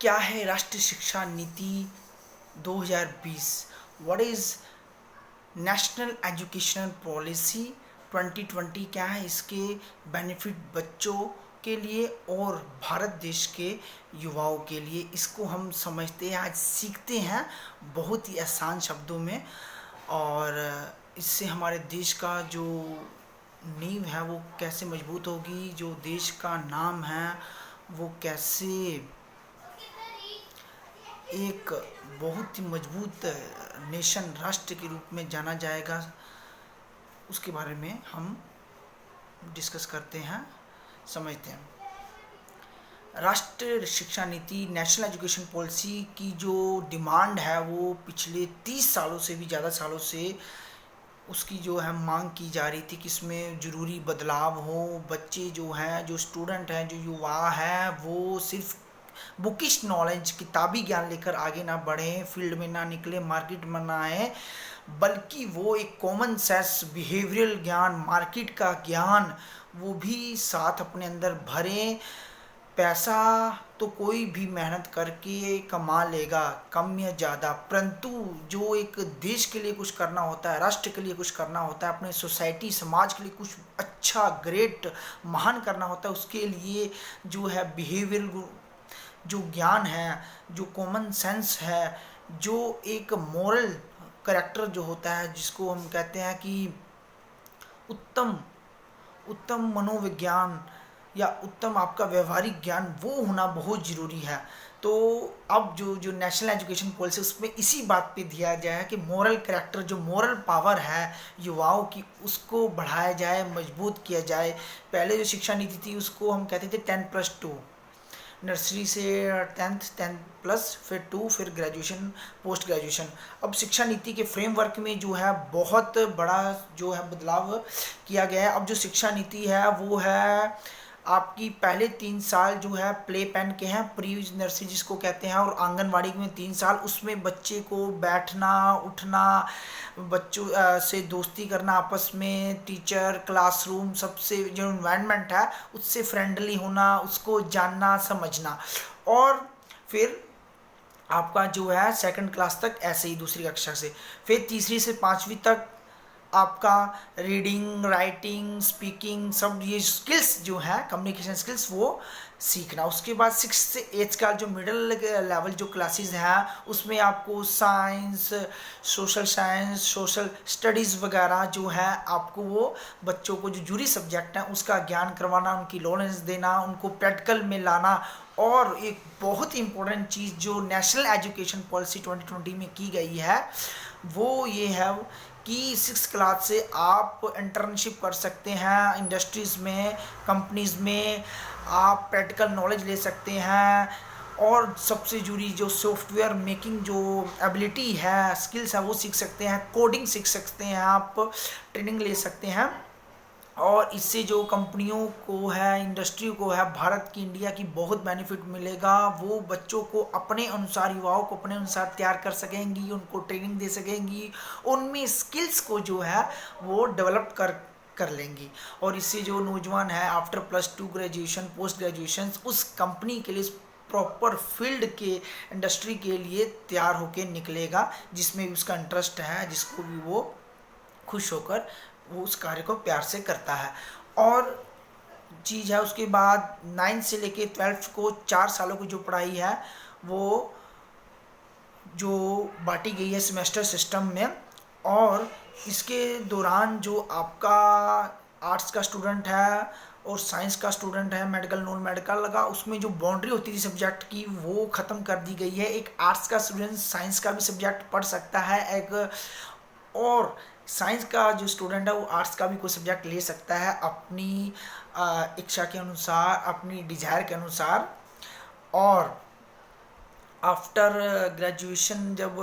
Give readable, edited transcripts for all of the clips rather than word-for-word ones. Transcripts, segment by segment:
क्या है राष्ट्रीय शिक्षा नीति 2020? What is national educational policy 2020? क्या है इसके बेनिफिट बच्चों के लिए और भारत देश के युवाओं के लिए? इसको हम समझते हैं, आज सीखते हैं बहुत ही आसान शब्दों में। और इससे हमारे देश का जो नींव है वो कैसे मजबूत होगी, जो देश का नाम है वो कैसे एक बहुत ही मजबूत नेशन, राष्ट्र के रूप में जाना जाएगा, उसके बारे में हम डिस्कस करते हैं, समझते हैं। राष्ट्रीय शिक्षा नीति, नेशनल एजुकेशन पॉलिसी की जो डिमांड है वो पिछले 30 सालों से भी ज़्यादा सालों से उसकी जो है मांग की जा रही थी कि इसमें ज़रूरी बदलाव हो। बच्चे जो हैं, जो स्टूडेंट हैं, जो युवा हैं, वो सिर्फ बुकिश नॉलेज, किताबी ज्ञान लेकर आगे ना बढ़ें, फील्ड में ना निकले, मार्केट में ना आए, बल्कि वो एक कॉमन सेंस, बिहेवियरल ज्ञान, मार्केट का ज्ञान वो भी साथ अपने अंदर भरें। पैसा तो कोई भी मेहनत करके कमा लेगा, कम या ज़्यादा, परंतु जो एक देश के लिए कुछ करना होता है, राष्ट्र के लिए कुछ करना होता है, अपने सोसाइटी समाज के लिए कुछ अच्छा, ग्रेट, महान करना होता है, उसके लिए जो है बिहेवियर, जो ज्ञान है, जो कॉमन सेंस है, जो एक मोरल करेक्टर जो होता है, जिसको हम कहते हैं कि उत्तम उत्तम मनोविज्ञान या उत्तम आपका व्यवहारिक ज्ञान, वो होना बहुत ज़रूरी है। तो अब जो नेशनल एजुकेशन पॉलिसी, उसमें इसी बात पे दिया गया है कि मोरल कैरेक्टर, जो मोरल पावर है युवाओं की, उसको बढ़ाया जाए, मजबूत किया जाए। पहले जो शिक्षा नीति थी उसको हम कहते थे 10+2, नर्सरी से 10th, 10+, फिर 2, फिर ग्रेजुएशन, पोस्ट ग्रेजुएशन। अब शिक्षा नीति के फ्रेमवर्क में जो है बहुत बड़ा जो है बदलाव किया गया है। अब जो शिक्षा नीति है वो है आपकी पहले 3 साल जो है प्ले पेन के हैं, प्री नर्सरी जिसको कहते हैं, और आंगनवाड़ी में 3 साल। उसमें बच्चे को बैठना, उठना, बच्चों से दोस्ती करना, आपस में टीचर, क्लासरूम, सबसे जो इन्वायरमेंट है उससे फ्रेंडली होना, उसको जानना, समझना। और फिर आपका जो है 2nd क्लास तक ऐसे ही, दूसरी कक्षा से। फिर 3री से 5वीं तक आपका रीडिंग, राइटिंग, स्पीकिंग, सब ये स्किल्स जो है, कम्युनिकेशन स्किल्स, वो सीखना। उसके बाद 6 से 8 का जो मिडिल लेवल जो क्लासेस हैं उसमें आपको science, social science, social studies वगैरह जो है, आपको वो बच्चों को जो जरूरी सब्जेक्ट हैं उसका ज्ञान करवाना, उनकी नॉलेज देना, उनको प्रैक्टिकल में लाना। और एक बहुत ही इम्पोर्टेंट चीज़ जो नेशनल एजुकेशन पॉलिसी 2020 में की गई है वो ये है कि 6 क्लास से आप इंटर्नशिप कर सकते हैं इंडस्ट्रीज़ में, कंपनीज़ में, आप प्रैक्टिकल नॉलेज ले सकते हैं। और सबसे जरूरी जो सॉफ्टवेयर मेकिंग जो एबिलिटी है, स्किल्स है, वो सीख सकते हैं, कोडिंग सीख सकते हैं, आप ट्रेनिंग ले सकते हैं। और इससे जो कंपनियों को है, इंडस्ट्री को है, भारत की, इंडिया की बहुत बेनिफिट मिलेगा। वो बच्चों को अपने अनुसार, युवाओं को अपने अनुसार तैयार कर सकेंगी, उनको ट्रेनिंग दे सकेंगी, उनमें स्किल्स को जो है वो डेवलप कर लेंगी। और इससे जो नौजवान है आफ्टर +2 ग्रेजुएशन, पोस्ट ग्रेजुएशन, उस कंपनी के लिए, प्रॉपर फील्ड के, इंडस्ट्री के लिए तैयार होकर निकलेगा, जिसमें भी उसका इंटरेस्ट है, जिसको भी वो खुश होकर वो उस कार्य को प्यार से करता है। और चीज़ है उसके बाद 9 से लेके 12 को 4 सालों की जो पढ़ाई है वो जो बांटी गई है सेमेस्टर सिस्टम में। और इसके दौरान जो आपका आर्ट्स का स्टूडेंट है और साइंस का स्टूडेंट है, मेडिकल, नॉन मेडिकल लगा, उसमें जो बाउंड्री होती थी सब्जेक्ट की वो ख़त्म कर दी गई है। एक आर्ट्स का स्टूडेंट साइंस का भी सब्जेक्ट पढ़ सकता है, एक और साइंस का जो स्टूडेंट है वो आर्ट्स का भी कोई सब्जेक्ट ले सकता है अपनी इच्छा के अनुसार, अपनी डिज़ायर के अनुसार। और आफ्टर ग्रेजुएशन जब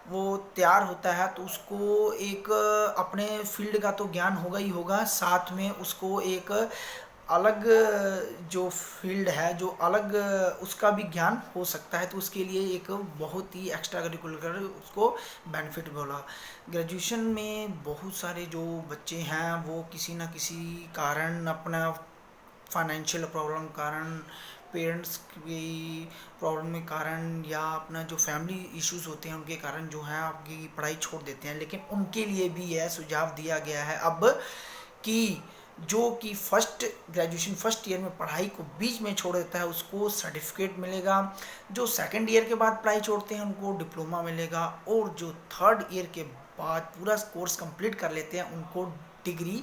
वो तैयार होता है तो उसको एक अपने फील्ड का तो ज्ञान होगा ही होगा, साथ में उसको एक अलग जो फील्ड है, जो अलग उसका भी ज्ञान हो सकता है। तो उसके लिए एक बहुत ही एक्स्ट्रा करिकुलर उसको बेनिफिट बोला। ग्रेजुएशन में बहुत सारे जो बच्चे हैं वो किसी ना किसी कारण, अपना फाइनेंशियल प्रॉब्लम कारण, पेरेंट्स की प्रॉब्लम के कारण या अपना जो फैमिली इश्यूज होते हैं उनके कारण जो है आपकी पढ़ाई छोड़ देते हैं, लेकिन उनके लिए भी यह सुझाव दिया गया है अब कि जो कि ग्रेजुएशन फर्स्ट ईयर में पढ़ाई को बीच में छोड़ देता है उसको सर्टिफिकेट मिलेगा, जो सेकंड ईयर के बाद पढ़ाई छोड़ते हैं उनको डिप्लोमा मिलेगा, और जो थर्ड ईयर के बाद पूरा कोर्स कंप्लीट कर लेते हैं उनको डिग्री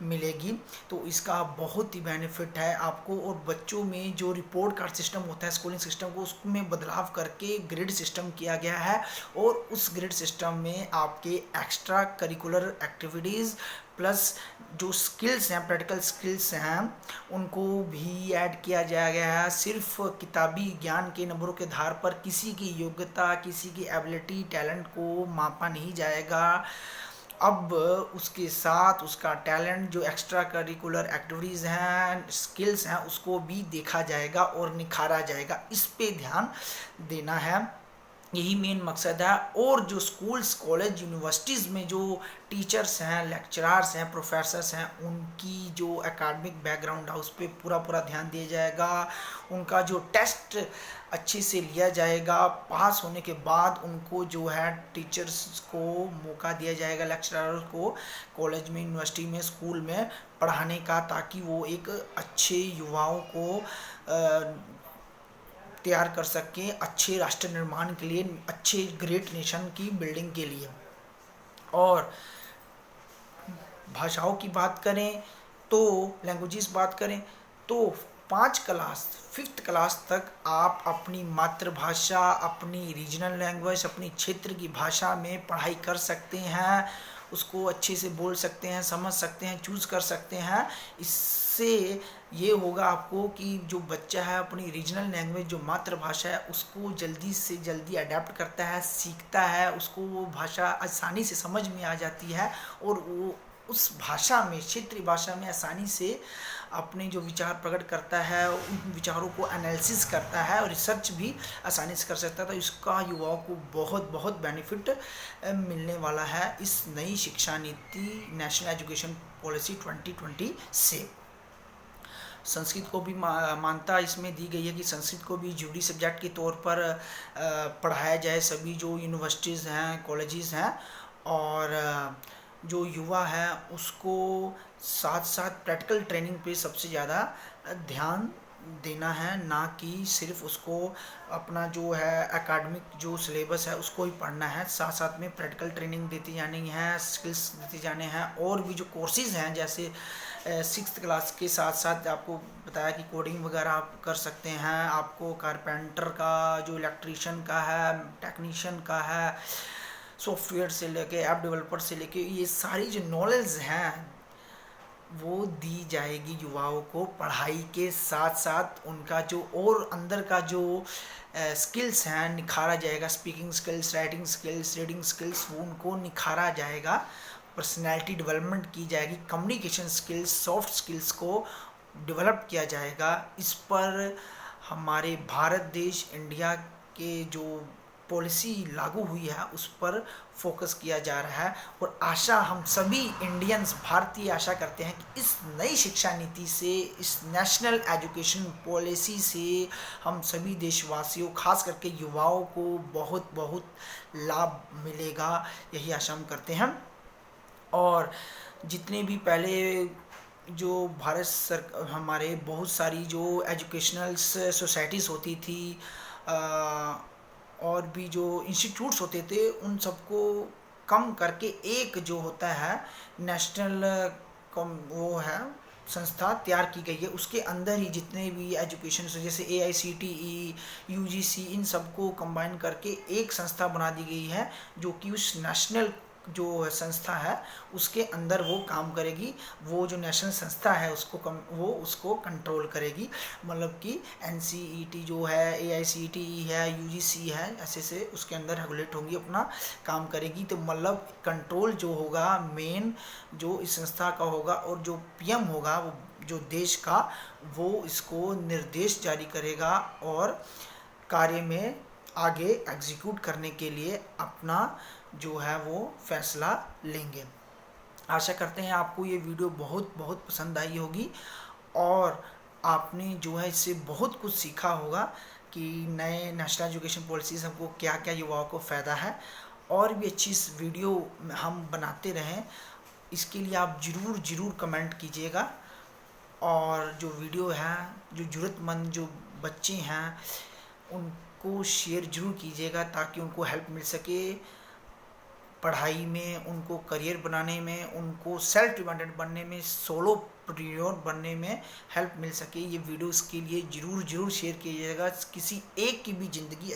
मिलेगी। तो इसका बहुत ही बेनिफिट है आपको। और बच्चों में जो रिपोर्ट कार्ड सिस्टम होता है स्कूलिंग सिस्टम को, उसमें बदलाव करके ग्रेड सिस्टम किया गया है, और उस ग्रेड सिस्टम में आपके एक्स्ट्रा करिकुलर एक्टिविटीज़ प्लस जो स्किल्स हैं, प्रैक्टिकल स्किल्स हैं, उनको भी ऐड किया गया है। सिर्फ किताबी ज्ञान के नंबरों के आधार पर किसी की योग्यता, किसी की एबिलिटी, टैलेंट को मापा नहीं जाएगा। अब उसके साथ उसका टैलेंट, जो एक्स्ट्रा करिकुलर एक्टिविटीज़ हैं, स्किल्स हैं, उसको भी देखा जाएगा और निखारा जाएगा। इस पे ध्यान देना है, यही मेन मकसद है। और जो स्कूल्स, कॉलेज, यूनिवर्सिटीज़ में जो टीचर्स हैं, लेक्चरार्स हैं, प्रोफेसर्स हैं, उनकी जो एकेडमिक बैकग्राउंड है उस पर पूरा ध्यान दिया जाएगा। उनका जो टेस्ट अच्छे से लिया जाएगा, पास होने के बाद उनको जो है टीचर्स को मौका दिया जाएगा, लेक्चरर को कॉलेज में, यूनिवर्सिटी में, स्कूल में पढ़ाने का, ताकि वो एक अच्छे युवाओं को तैयार कर सकें अच्छे राष्ट्र निर्माण के लिए, अच्छे ग्रेट नेशन की बिल्डिंग के लिए। और भाषाओं की बात करें तो, लैंग्वेजेस बात करें तो 5th क्लास तक आप अपनी मातृभाषा, अपनी रीजनल लैंग्वेज, अपनी क्षेत्र की भाषा में पढ़ाई कर सकते हैं, उसको अच्छे से बोल सकते हैं, समझ सकते हैं, चूज़ कर सकते हैं। इससे ये होगा आपको कि जो बच्चा है अपनी रीजनल लैंग्वेज, जो मातृभाषा है, उसको जल्दी से जल्दी अडेप्ट करता है, सीखता है, उसको वो भाषा आसानी से समझ में आ जाती है, और वो उस भाषा में, क्षेत्रीय भाषा में आसानी से अपने जो विचार प्रकट करता है, उन विचारों को एनालिसिस करता है, और रिसर्च भी आसानी से कर सकता है। तो इसका युवाओं को बहुत बेनिफिट मिलने वाला है इस नई शिक्षा नीति, नेशनल एजुकेशन पॉलिसी 2020 से। संस्कृत को भी मान्यता इसमें दी गई है कि संस्कृत को भी जरूरी सब्जेक्ट के तौर पर पढ़ाया जाए सभी जो यूनिवर्सिटीज़ हैं, कॉलेजेस हैं, और जो युवा है उसको साथ साथ प्रैक्टिकल ट्रेनिंग पे सबसे ज़्यादा ध्यान देना है, ना कि सिर्फ उसको अपना जो है एकेडमिक जो सिलेबस है उसको ही पढ़ना है, साथ साथ में प्रैक्टिकल ट्रेनिंग देती जानी है, स्किल्स देती जाने हैं। और भी जो कोर्सेज़ हैं, जैसे 6th क्लास के साथ साथ आपको बताया कि कोडिंग वगैरह आप कर सकते हैं, आपको कारपेंटर का, जो इलेक्ट्रीशियन का है, टेक्नीशियन का है, सॉफ्टवेयर से लेके ऐप डेवलपर से लेके, ये सारी जो नॉलेज हैं वो दी जाएगी युवाओं को पढ़ाई के साथ साथ। उनका जो और अंदर का जो स्किल्स हैं निखारा जाएगा, speaking skills, writing skills, reading skills, वो उनको निखारा जाएगा, पर्सनैलिटी डेवलपमेंट की जाएगी, कम्युनिकेशन स्किल्स, सॉफ्ट स्किल्स को डेवलप किया जाएगा। इस पर हमारे भारत देश, इंडिया के जो पॉलिसी लागू हुई है उस पर फोकस किया जा रहा है। और आशा हम सभी इंडियंस, भारतीय आशा करते हैं कि इस नई शिक्षा नीति से, इस नेशनल एजुकेशन पॉलिसी से हम सभी देशवासियों, खास करके युवाओं को बहुत लाभ मिलेगा, यही आशा हम करते हैं। और जितने भी पहले जो हमारे बहुत सारी जो एजुकेशनल सोसाइटीज़ होती थी, और भी जो इंस्टीट्यूट्स होते थे, उन सबको कम करके एक जो होता है नेशनल वो है संस्था तैयार की गई है, उसके अंदर ही जितने भी एजुकेशन जैसे AICTE, UGC, इन सबको कंबाइन करके एक संस्था बना दी गई है, जो कि उस नेशनल जो संस्था है उसके अंदर वो काम करेगी। वो जो नेशनल संस्था है वो उसको कंट्रोल करेगी, मतलब कि NCET जो है, AICTE है, UGC है, ऐसे से उसके अंदर रेगुलेट होंगी, अपना काम करेगी। तो मतलब कंट्रोल जो होगा मेन जो इस संस्था का होगा, और जो PM होगा वो जो देश का, वो इसको निर्देश जारी करेगा और कार्य में आगे एग्जीक्यूट करने के लिए अपना जो है वो फैसला लेंगे। आशा करते हैं आपको ये वीडियो बहुत पसंद आई होगी, और आपने जो है इससे बहुत कुछ सीखा होगा कि नए नेशनल एजुकेशन पॉलिसीज़ हमको क्या क्या युवाओं को फ़ायदा है। और भी अच्छी इस वीडियो हम बनाते रहें, इसके लिए आप ज़रूर कमेंट कीजिएगा। और जो वीडियो है, जो ज़रूरतमंद जो बच्चे हैं उनको शेयर ज़रूर कीजिएगा ताकि उनको हेल्प मिल सके पढ़ाई में, उनको करियर बनाने में, उनको सेल्फ डिपेंडेंट बनने में, सोलोप्reneur बनने में हेल्प मिल सके। ये वीडियोस के लिए ज़रूर शेयर कीजिएगा। किसी एक की भी ज़िंदगी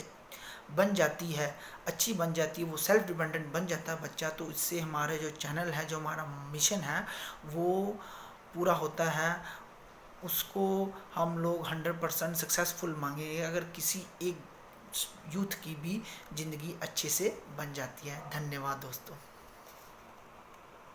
बन जाती है, अच्छी बन जाती है, वो सेल्फ डिपेंडेंट बन जाता है बच्चा, तो इससे हमारा जो चैनल है, जो हमारा मिशन है वो पूरा होता है। उसको हम लोग 100% सक्सेसफुल मांगेंगे अगर किसी एक यूथ की भी ज़िंदगी अच्छे से बन जाती है। धन्यवाद दोस्तों।